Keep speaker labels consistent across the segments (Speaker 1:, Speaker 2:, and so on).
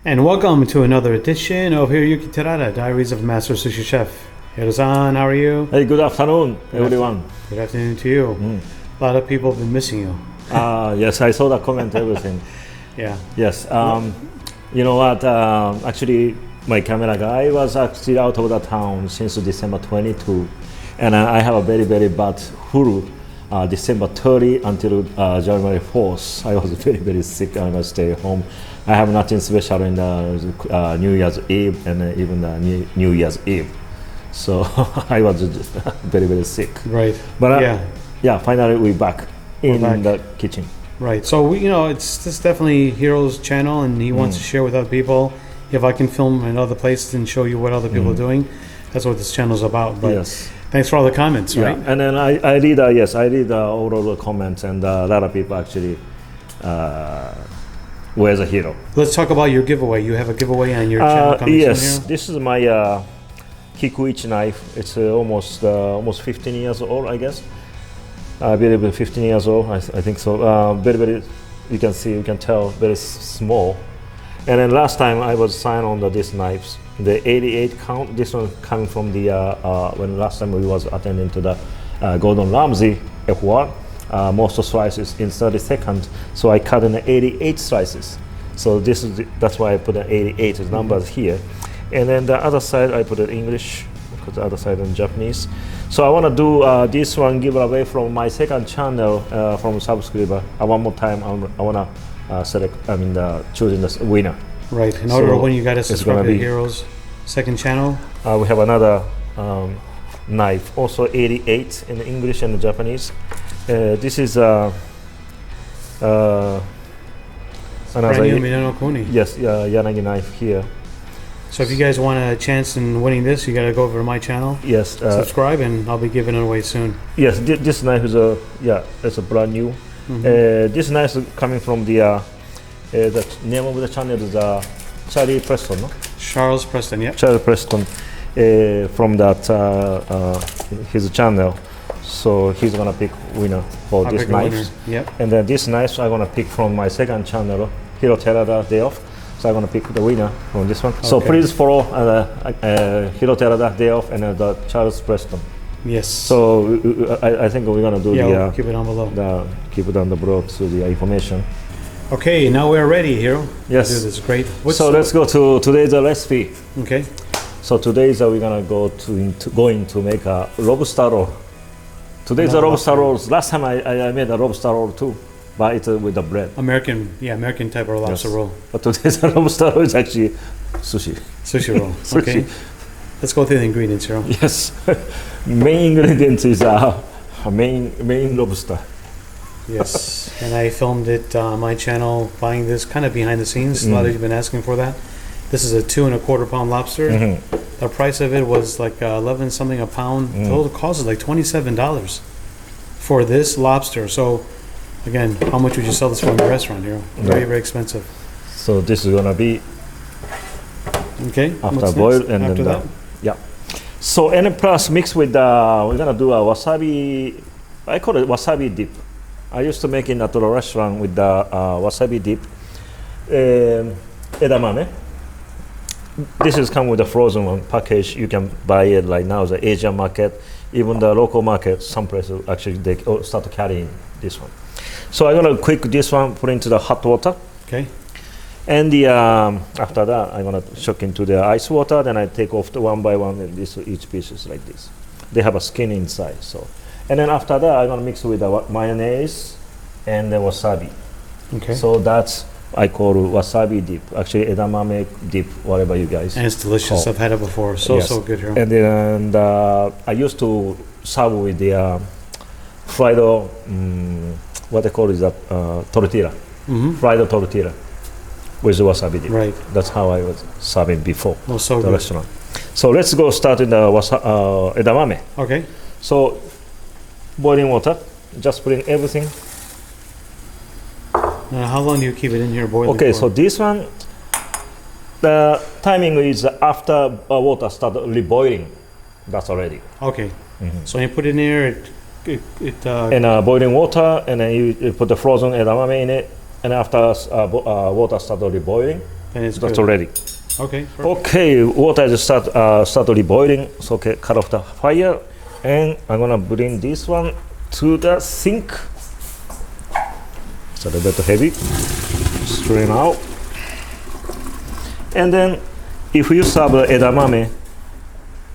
Speaker 1: And welcome to another edition of Hiroyuki Terada, Diaries of Master Sushi Chef. Hiro-san, how are you?
Speaker 2: Hey, good afternoon, everyone.
Speaker 1: Good afternoon to you. A lot of people have been missing you.
Speaker 2: Yes, I saw the comment, everything.
Speaker 1: Yeah.
Speaker 2: Yes, you know what? Actually, my camera guy was actually out of the town since December 22, and I have a very, very bad flu. December 30 until January 4th. I was very, very sick. I must stay home. I have nothing special in the New Year's Eve and even the New Year's Eve. So I was just very, very sick.
Speaker 1: Right.
Speaker 2: But yeah, finally we're back in the kitchen.
Speaker 1: Right. So it's just definitely Hiro's channel, and he wants to share with other people. If I can film in other places and show you what other people are doing, that's what this channel is about. But
Speaker 2: yes.
Speaker 1: Thanks for all the comments, right?
Speaker 2: And then I read all of the comments, and a lot of people actually where's a hero.
Speaker 1: Let's talk about your giveaway. You have a giveaway on your channel coming
Speaker 2: yes,
Speaker 1: soon here?
Speaker 2: This is my Kikuichi knife. It's almost 15 years old, I guess. I believe 15 years old. I think so. Very, very. You can tell, very small. And then last time I was signed on these knives, the 88 count. This one coming from the when last time we was attending to the Gordon Ramsay F1. Most of slices in 30 seconds, so I cut in 88 slices. So that's why I put an 88 numbers here. And then the other side I put it English, because the other side in Japanese. So I want to do this one giveaway from my second channel from subscriber. One more time I want to select. Choosing the winner.
Speaker 1: Right. In order to win, you got to subscribe to Hiro's second channel.
Speaker 2: We have another knife, also 88 in English and Japanese. This is another
Speaker 1: brand new Minonokuni.
Speaker 2: Yes, Yanagi knife here.
Speaker 1: So if you guys want a chance in winning this, you got to go over to my channel.
Speaker 2: Yes.
Speaker 1: Subscribe, and I'll be giving it away soon.
Speaker 2: Yes, this knife is it's a brand new. This knife is coming from the name of the channel is Charlie Preston. No?
Speaker 1: Charles Preston. Yeah.
Speaker 2: Charles Preston from that his channel. So he's gonna pick winner for this knife.
Speaker 1: Yep.
Speaker 2: And then this knife I'm gonna pick from my second channel, Hiro Terada Day Off. So I'm gonna pick the winner from this one. Okay. So please follow Hiro Terada Day Off and the Charles Preston.
Speaker 1: Yes.
Speaker 2: So I think we're gonna do
Speaker 1: we'll keep it down below.
Speaker 2: Keep it down the below to the information.
Speaker 1: Okay, now we're ready, Hiro.
Speaker 2: Yes.
Speaker 1: This is great.
Speaker 2: Let's go to today's recipe.
Speaker 1: Okay.
Speaker 2: So today's we're gonna going to make a lobster roll. Today's a lobster rolls. Last time I made a lobster roll too, but it's with the bread.
Speaker 1: American type of lobster roll.
Speaker 2: But today's lobster roll is actually sushi.
Speaker 1: Sushi roll. Okay. Let's go through the ingredients, Hiro.
Speaker 2: Yes. Main ingredient is main lobster.
Speaker 1: Yes. And I filmed it on my channel, buying this kind of behind the scenes. A lot of you have been asking for that. This is a 2 1/4 pound lobster. The price of it was like 11 something a pound. The total cost is like $27 for this lobster. So again, how much would you sell this for in the restaurant here? Very, very expensive.
Speaker 2: So this is gonna be after boil and
Speaker 1: after
Speaker 2: then yeah. So and plus mix with we're gonna do a wasabi. I call it wasabi dip. I used to make it at the restaurant with the wasabi dip. Edamame. This is come with a frozen one package. You can buy it like now the Asian market, even the local market. Some places actually they start carrying this one. So I'm gonna quick this one, put into the hot water.
Speaker 1: Okay.
Speaker 2: And the after that I'm gonna shook into the ice water. Then I take off the one by one, and this each piece is like this. They have a skin inside. So, and then after that I'm gonna mix with the mayonnaise and the wasabi. Okay. So that's I call wasabi dip, actually edamame dip, whatever you guys.
Speaker 1: And it's delicious. I've had it before. So good here.
Speaker 2: And then I used to serve with the fried, what they call is that tortilla, fried tortilla with the wasabi dip.
Speaker 1: Right.
Speaker 2: That's how I was serving before
Speaker 1: the
Speaker 2: restaurant. So let's go start in the edamame.
Speaker 1: Okay.
Speaker 2: So boiling water, just putting everything.
Speaker 1: How long do you keep it in here boiling?
Speaker 2: Okay,
Speaker 1: for?
Speaker 2: so this one, the timing is after water start reboiling. That's already.
Speaker 1: Okay. So when you put it in here,
Speaker 2: in boiling water, and then you put the frozen edamame in it, and after water start reboiling,
Speaker 1: And it's
Speaker 2: that's
Speaker 1: good.
Speaker 2: ready.
Speaker 1: Okay. Perfect.
Speaker 2: Okay, water just started boiling. So okay, cut off the fire, and I'm gonna bring this one to the sink. It's a little bit heavy. Strain out. And then, if you serve edamame,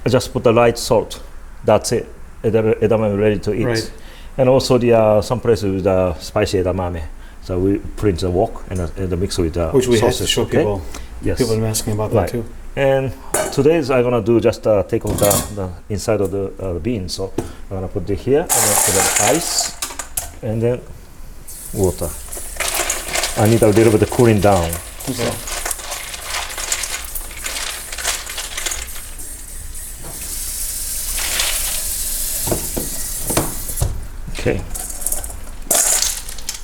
Speaker 2: just put the light salt. That's it. Edamame ready to eat.
Speaker 1: Right.
Speaker 2: And also the some places with the spicy edamame. So we put in the wok and mix with the
Speaker 1: Which we have
Speaker 2: sauces,
Speaker 1: to show
Speaker 2: okay?
Speaker 1: people.
Speaker 2: Yes.
Speaker 1: People have been asking about
Speaker 2: Right.
Speaker 1: that too.
Speaker 2: And today's I'm gonna do just take off the inside of the bean. So I'm gonna put it here and then put the ice and then water. I need a little bit of cooling down.
Speaker 1: Okay.
Speaker 2: Okay.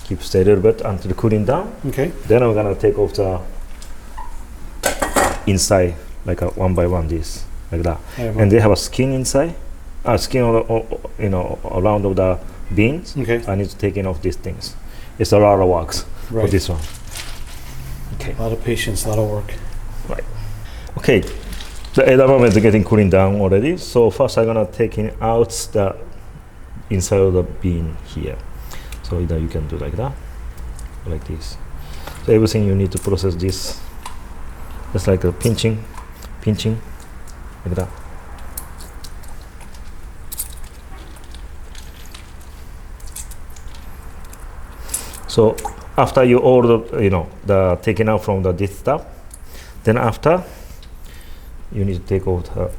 Speaker 2: Keep stay a little bit until the cooling down.
Speaker 1: Okay.
Speaker 2: Then I'm gonna take off the inside like a one by one this like that. And they have a skin inside, skin around of the beans.
Speaker 1: Okay.
Speaker 2: I need to take off these things. It's a lot of work
Speaker 1: Right.
Speaker 2: for this one. Okay.
Speaker 1: A lot of patience, a lot of work.
Speaker 2: Right. Okay. The edamame is getting cooling down already. So first I'm gonna take out the inside of the bean here. So either you can do like that, or like this. So everything you need to process this. Just like a pinching, like that. So after you all the taking out from this stuff, then after you need to take out the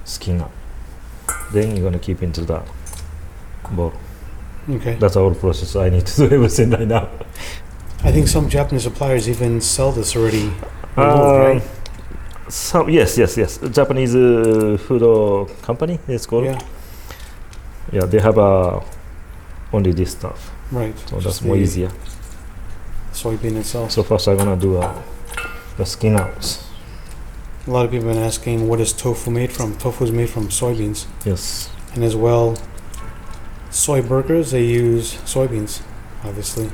Speaker 2: skin up. Then you're gonna keep into the bowl.
Speaker 1: Okay.
Speaker 2: That's our process. I need to do everything right now.
Speaker 1: I think some Japanese suppliers even sell this already removed, right?
Speaker 2: Some yes. Japanese food company it's called.
Speaker 1: Yeah.
Speaker 2: Yeah, they have only this stuff,
Speaker 1: Right.
Speaker 2: so that's
Speaker 1: Just
Speaker 2: more
Speaker 1: the
Speaker 2: easier.
Speaker 1: Soybean itself.
Speaker 2: So first I'm gonna do the skin out.
Speaker 1: A lot of people have been asking, what is tofu made from? Tofu is made from soybeans.
Speaker 2: Yes.
Speaker 1: And as well, soy burgers, they use soybeans, obviously.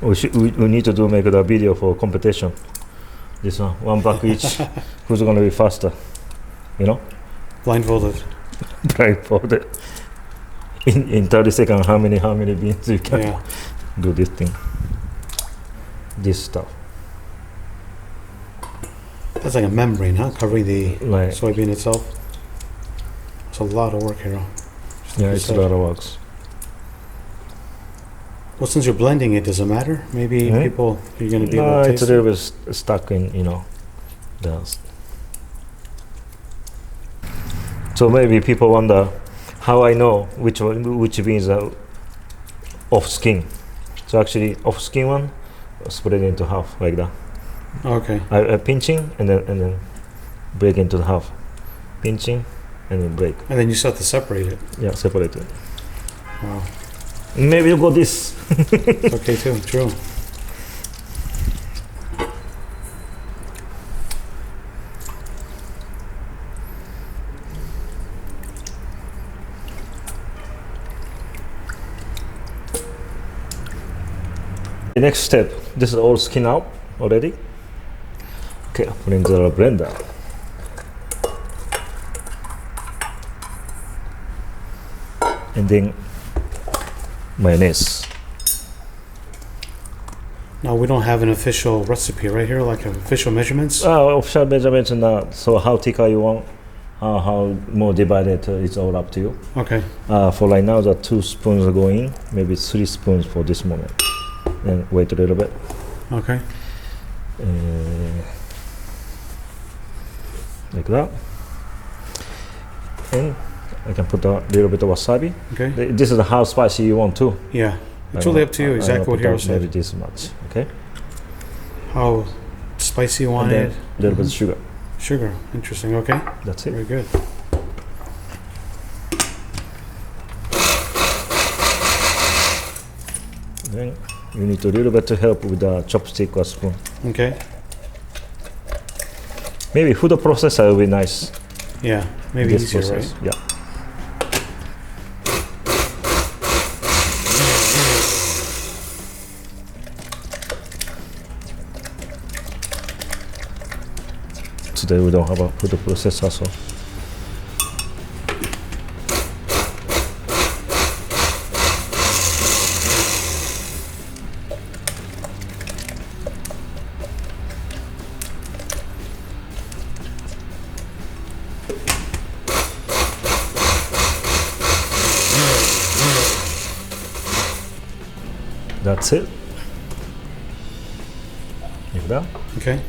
Speaker 2: We need to make the video for competition. This one buck each. Who's gonna be faster? You know,
Speaker 1: Blindfolded.
Speaker 2: blindfolded. In 30 seconds, how many beans you can
Speaker 1: Yeah.
Speaker 2: do this thing, this stuff.
Speaker 1: That's like a membrane, huh? Covering the
Speaker 2: Like
Speaker 1: soybean itself. It's a lot of work, Hiro. Just like
Speaker 2: yeah,
Speaker 1: you
Speaker 2: it's a
Speaker 1: said.
Speaker 2: lot of works.
Speaker 1: Well, since you're blending it, does it matter? Maybe
Speaker 2: Mhm.
Speaker 1: people, you're going to be
Speaker 2: No,
Speaker 1: able to
Speaker 2: it's
Speaker 1: taste
Speaker 2: a
Speaker 1: it.
Speaker 2: little bit stuck in the. So maybe people wonder how I know which beans are off skin. So actually, off skin one, split it into half like that.
Speaker 1: Okay.
Speaker 2: I pinching and then break into half, pinching and then break.
Speaker 1: And then you still have to separate it.
Speaker 2: Yeah, separate it.
Speaker 1: Wow.
Speaker 2: Maybe you go this.
Speaker 1: It's okay too. True.
Speaker 2: The next step, this is all skin out already. Okay, put into the blender. And then mayonnaise.
Speaker 1: Now, we don't have an official recipe right here, like official measurements.
Speaker 2: Official measurements and so how thicker you want, how more divided, it's all up to you.
Speaker 1: Okay.
Speaker 2: For right now, the 2 spoons are going, maybe 3 spoons for this moment. Then wait a little bit.
Speaker 1: Okay.
Speaker 2: Like that. And I can put a little bit of wasabi.
Speaker 1: Okay.
Speaker 2: This is how spicy you want too.
Speaker 1: Yeah. It's really up to you. Exactly what Hiro
Speaker 2: Maybe
Speaker 1: said.
Speaker 2: this much, okay?
Speaker 1: How spicy you want
Speaker 2: And
Speaker 1: it.
Speaker 2: then a little bit of sugar.
Speaker 1: Sugar. Interesting. Okay.
Speaker 2: That's it.
Speaker 1: Very good.
Speaker 2: Then you need a little bit of help with the chopstick or spoon.
Speaker 1: Okay.
Speaker 2: Maybe food processor will be nice.
Speaker 1: Yeah. Maybe
Speaker 2: this
Speaker 1: easier,
Speaker 2: process.
Speaker 1: right?
Speaker 2: Yeah. today we don't have a food processor, so. That's it. Like that.
Speaker 1: Okay.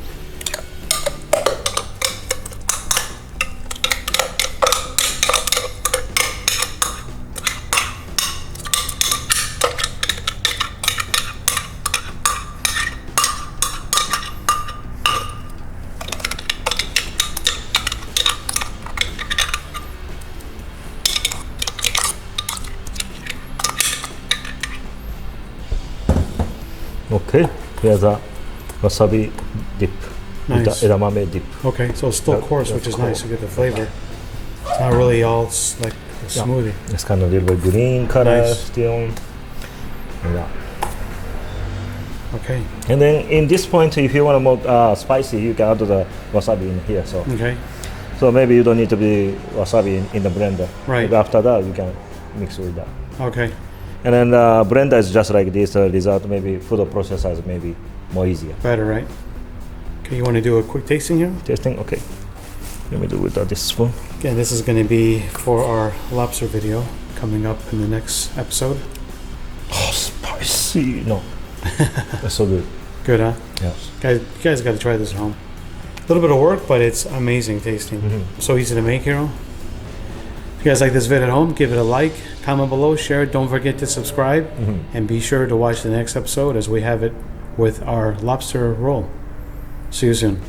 Speaker 2: Okay, here's a wasabi dip.
Speaker 1: Nice.
Speaker 2: Edamame dip.
Speaker 1: Okay, so it's still coarse, which is nice. You get the flavor. It's not really all like a smoothie.
Speaker 2: It's kind of a little bit green color
Speaker 1: Nice.
Speaker 2: still. Yeah.
Speaker 1: Okay.
Speaker 2: And then in this point, if you want more spicy, you can add the wasabi in here. So,
Speaker 1: Okay.
Speaker 2: so maybe you don't need to be wasabi in the blender.
Speaker 1: Right.
Speaker 2: Maybe after that, you can mix with that.
Speaker 1: Okay.
Speaker 2: And then blender is just like this. Result maybe food processor is maybe more easier.
Speaker 1: Better, right? Okay, you want to do a quick tasting here?
Speaker 2: Tasting, okay. Let me do with this spoon.
Speaker 1: Again, this is going to be for our lobster video coming up in the next episode.
Speaker 2: Oh, spicy! No, that's so good.
Speaker 1: Good, huh?
Speaker 2: Yes.
Speaker 1: Guys, you guys got to try this at home. A little bit of work, but it's amazing tasting. So easy to make, Hiro. If you guys like this video at home, give it a like, comment below, share it. Don't forget to subscribe, and be sure to watch the next episode as we have it with our lobster roll. See you soon.